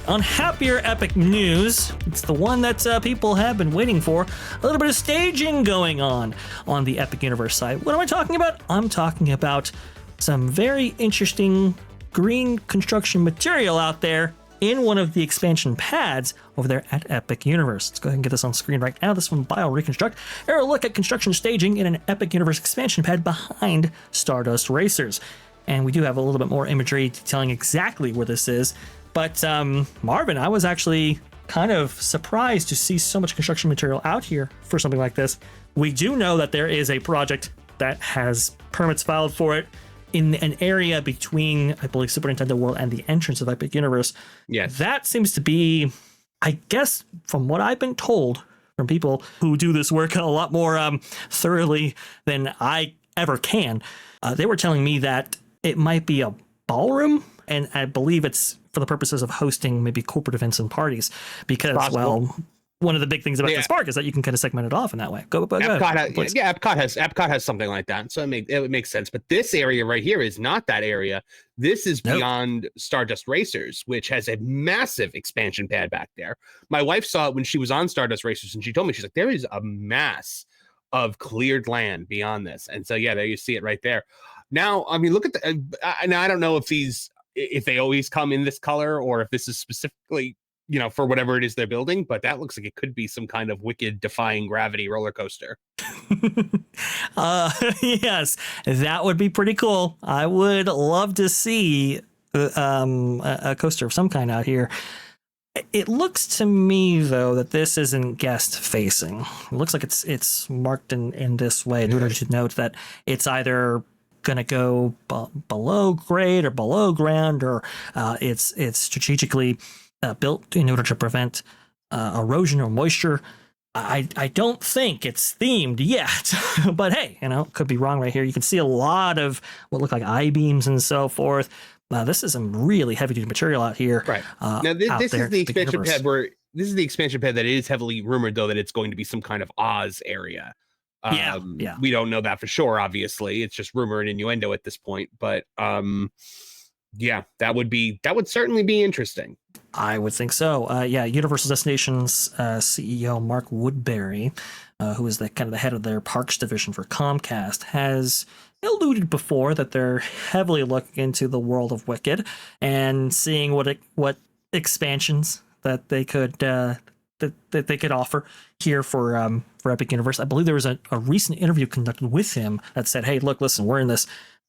on happier epic news, it's the one that people have been waiting for. A little bit of staging going on the Epic Universe side. What am I talking about? I'm talking about some very interesting green construction material out there in one of the expansion pads over there at Epic Universe. Let's go ahead and get this on screen right now. This is from Bio Reconstruct. Here, a look at construction staging in an Epic Universe expansion pad behind Stardust Racers. And we do have a little bit more imagery detailing exactly where this is. But Marvin, I was actually kind of surprised to see so much construction material out here for something like this. We do know that there is a project that has permits filed for it in an area between, I believe, Super Nintendo World and the entrance of Epic Universe. Yes. That seems to be, I guess, from what I've been told from people who do this work a lot more thoroughly than I ever can, they were telling me that it might be a ballroom, and I believe it's for the purposes of hosting maybe corporate events and parties, because, well, one of the big things about this park is that you can kind of segment it off in that way. Epcot has something like that, so it makes sense. But this area right here is not that area. This is beyond Stardust Racers, which has a massive expansion pad back there. My wife saw it when she was on Stardust Racers, and she told me, she's like, there is a mass of cleared land beyond this. And so, yeah, there you see it right there. Now, I mean, look at the. Now, I don't know if they always come in this color or if this is specifically, for whatever it is they're building, but that looks like it could be some kind of wicked defying gravity roller coaster. Yes, that would be pretty cool. I would love to see a coaster of some kind out here. It looks to me, though, that this isn't guest facing. It looks like it's marked in this way in order to note that it's either going to go below grade or below ground, or it's strategically built in order to prevent erosion or moisture. I don't think it's themed yet, but hey, could be wrong right here. You can see a lot of what look like I-beams and so forth. This is some really heavy-duty material out here. Right. Now, this is the expansion pad this is the expansion pad that is heavily rumored, though, that it's going to be some kind of Oz area. Yeah. We don't know that for sure, obviously. It's just rumor and innuendo at this point. But yeah, that would certainly be interesting. I would think so. Universal Destinations CEO Mark Woodbury, who is the head of their parks division for Comcast, has alluded before that they're heavily looking into the world of Wicked and seeing what expansions that they could that they could offer here for Epic Universe. I believe there was a recent interview conducted with him that said, "Hey, look, listen, we're in this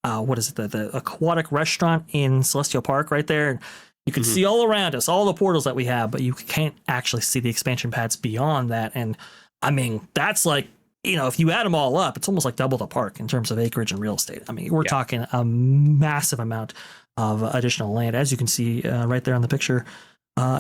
what is it, the aquatic restaurant in Celestial Park right there, and you can see all around us all the portals that we have, but you can't actually see the expansion pads beyond that." And I mean, that's like, if you add them all up, it's almost like double the park in terms of acreage and real estate. I mean, we're talking a massive amount of additional land, as you can see right there on the picture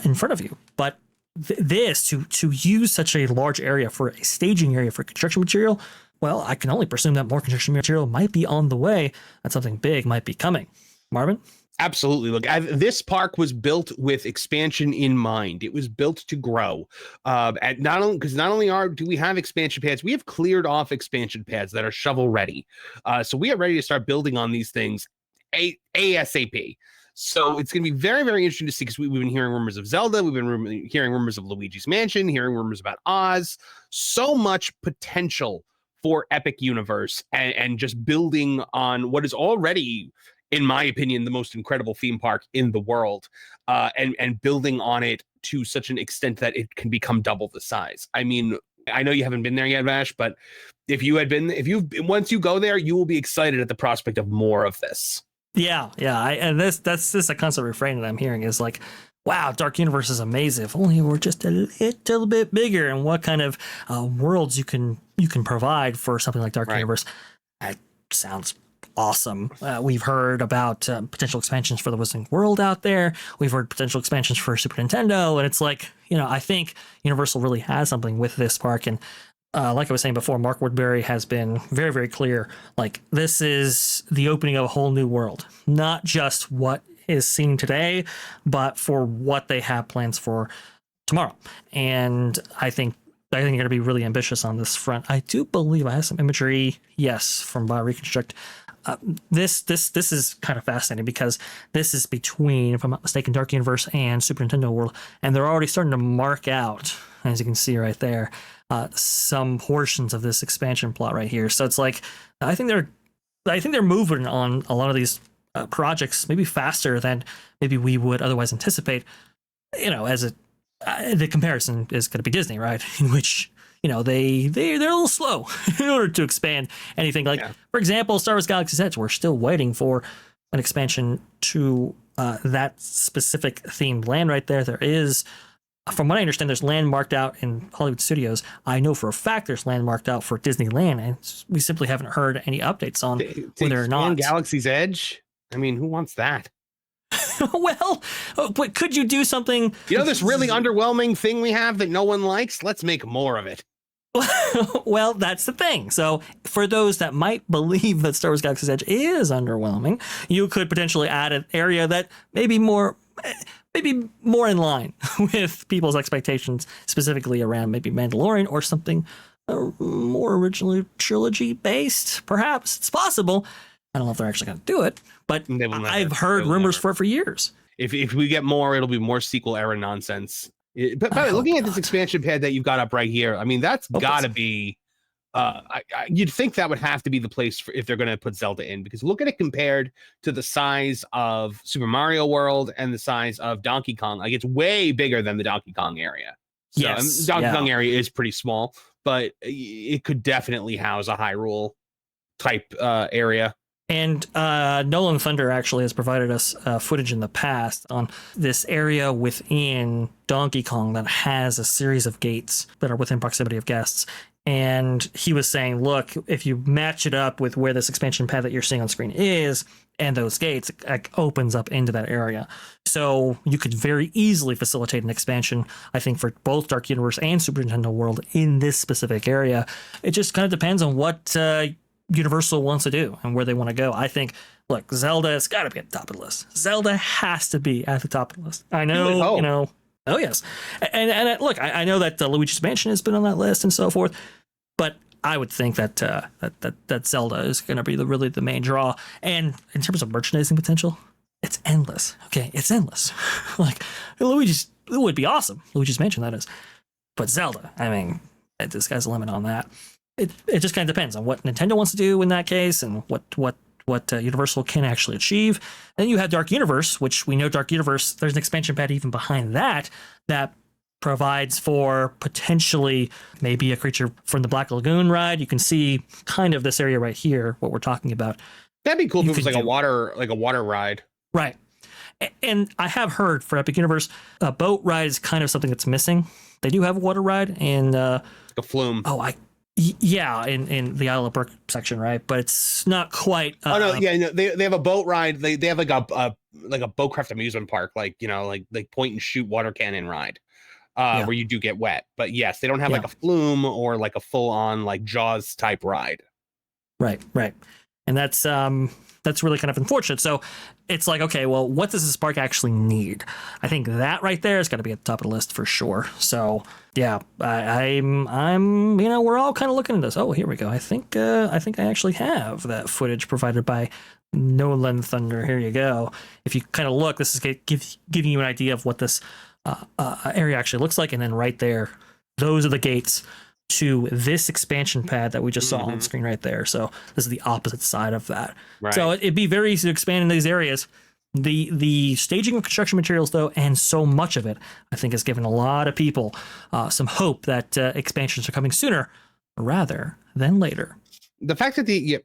in front of you. But this to use such a large area for a staging area for construction material, well, I can only presume that more construction material might be on the way, that something big might be coming. Marvin? Absolutely. Look, this park was built with expansion in mind. It was built to grow. And not only do we have expansion pads, we have cleared off expansion pads that are shovel ready. So we are ready to start building on these things ASAP. So it's going to be very, very interesting to see, because we've been hearing rumors of Zelda. We've been hearing rumors of Luigi's Mansion, hearing rumors about Oz. So much potential for Epic Universe and just building on what is already, in my opinion, the most incredible theme park in the world, and building on it to such an extent that it can become double the size. I mean, I know you haven't been there yet, Vash, but once you go there, you will be excited at the prospect of more of this. Yeah. And that's a constant refrain that I'm hearing is like, wow, Dark Universe is amazing. If only we're just a little bit bigger, and what kind of worlds you can provide for something like Dark Universe. That sounds awesome. We've heard about potential expansions for the Wizarding World out there. We've heard potential expansions for Super Nintendo, and it's like, I think Universal really has something with this park. And like I was saying before, Mark Woodbury has been very, very clear. Like, this is the opening of a whole new world, not just what is seen today, but for what they have plans for tomorrow. And I think they're going to be really ambitious on this front. I do believe I have some imagery, yes, from Bio Reconstruct this is kind of fascinating because this is between, if I'm not mistaken, Dark Universe and Super Nintendo World, and they're already starting to mark out, as you can see right there, some portions of this expansion plot right here. So it's like I think they're moving on a lot of these projects maybe faster than maybe we would otherwise anticipate. As the comparison is going to be Disney, right? In which they're a little slow in order to expand anything. Like, for example, Star Wars Galaxy's Edge, we're still waiting for an expansion to that specific themed land right there. There is, from what I understand, there's land marked out in Hollywood Studios. I know for a fact there's land marked out for Disneyland, and we simply haven't heard any updates on whether or not. Galaxy's Edge? I mean, who wants that? Well, but could you do something? This really underwhelming thing we have that no one likes? Let's make more of it. Well, that's the thing. So for those that might believe that Star Wars Galaxy's Edge is underwhelming, you could potentially add an area that maybe more in line with people's expectations, specifically around maybe Mandalorian or something more originally trilogy based. Perhaps it's possible. I don't know if they're actually going to do it, but I've heard rumors for it for years. If we get more, it'll be more sequel era nonsense. But by the way, looking at this expansion pad that you've got up right here, I mean, that's got to be, you'd think that would have to be the place for if they're going to put Zelda in, because look at it compared to the size of Super Mario World and the size of Donkey Kong. Like, it's way bigger than the Donkey Kong area. So, yes. Donkey Kong area is pretty small, but it could definitely house a Hyrule type area. And Nolan Thunder actually has provided us footage in the past on this area within Donkey Kong that has a series of gates that are within proximity of guests. And he was saying, look, if you match it up with where this expansion pad that you're seeing on screen is and those gates, it opens up into that area. So you could very easily facilitate an expansion, I think, for both Dark Universe and Super Nintendo World in this specific area. It just kind of depends on what Universal wants to do and where they want to go. I think, look, Zelda has got to be at the top of the list. Zelda has to be at the top of the list. I know, oh yes. And look, I know that Luigi's Mansion has been on that list and so forth, but I would think that that Zelda is going to be really the main draw. And in terms of merchandising potential, it's endless. Okay, it's endless. Like, it would be awesome. Luigi's Mansion, that is. But Zelda, I mean, the sky's the limit on that. It just kind of depends on what Nintendo wants to do in that case and what Universal can actually achieve. Then you have Dark Universe, which we know Dark Universe, there's an expansion pad even behind that provides for potentially maybe a creature from the Black Lagoon ride. You can see kind of this area right here, what we're talking about. That'd be cool if it was like a water ride. Right. And I have heard for Epic Universe, a boat ride is kind of something that's missing. They do have a water ride and like a flume. Yeah, in the Isle of Berk section, right? But it's not quite. They have a boat ride. They have like a Boatcraft amusement park, like point and shoot water cannon ride, where you do get wet. But yes, they don't have like a flume or like a full on like Jaws type ride. Right, and that's really kind of unfortunate. So it's like, okay, well, what does this park actually need? I think that right there is got to be at the top of the list for sure. So yeah, I'm we're all kind of looking at this. Oh, here we go. I think I actually have that footage provided by Nolan Thunder. Here you go. If you kind of look, this is giving you an idea of what this area actually looks like, and then right there, those are the gates to this expansion pad that we just saw on screen right there. So this is the opposite side of that. Right. So it'd be very easy to expand in these areas. The staging of construction materials, though, and so much of it, I think, has given a lot of people some hope that expansions are coming sooner rather than later. The fact that the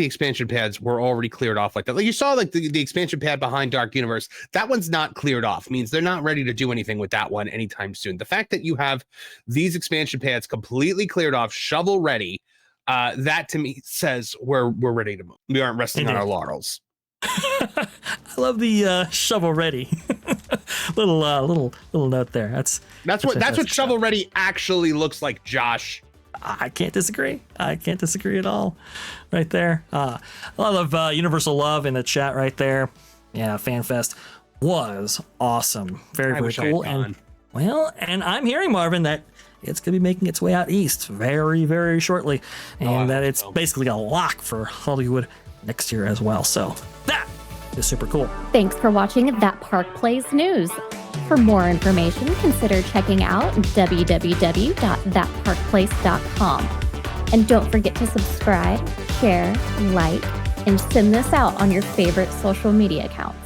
expansion pads were already cleared off like that, like you saw, like the expansion pad behind Dark Universe, that one's not cleared off, means they're not ready to do anything with that one anytime soon. The fact that you have these expansion pads completely cleared off, shovel ready, that to me says we're ready to move. We aren't resting on our laurels. I love the shovel ready. little note there. That's what shovel ready actually looks like, Josh. I can't disagree. At all. Right there. A lot of Universal love in the chat right there. Yeah, FanFest was awesome. Very cool. And I'm hearing, Marvin, that it's going to be making its way out east very, very shortly. And that it's basically a lock for Hollywood next year as well. So that is super cool. Thanks for watching That Park Plays News. For more information, consider checking out www.thatparkplace.com. And don't forget to subscribe, share, like, and send this out on your favorite social media accounts.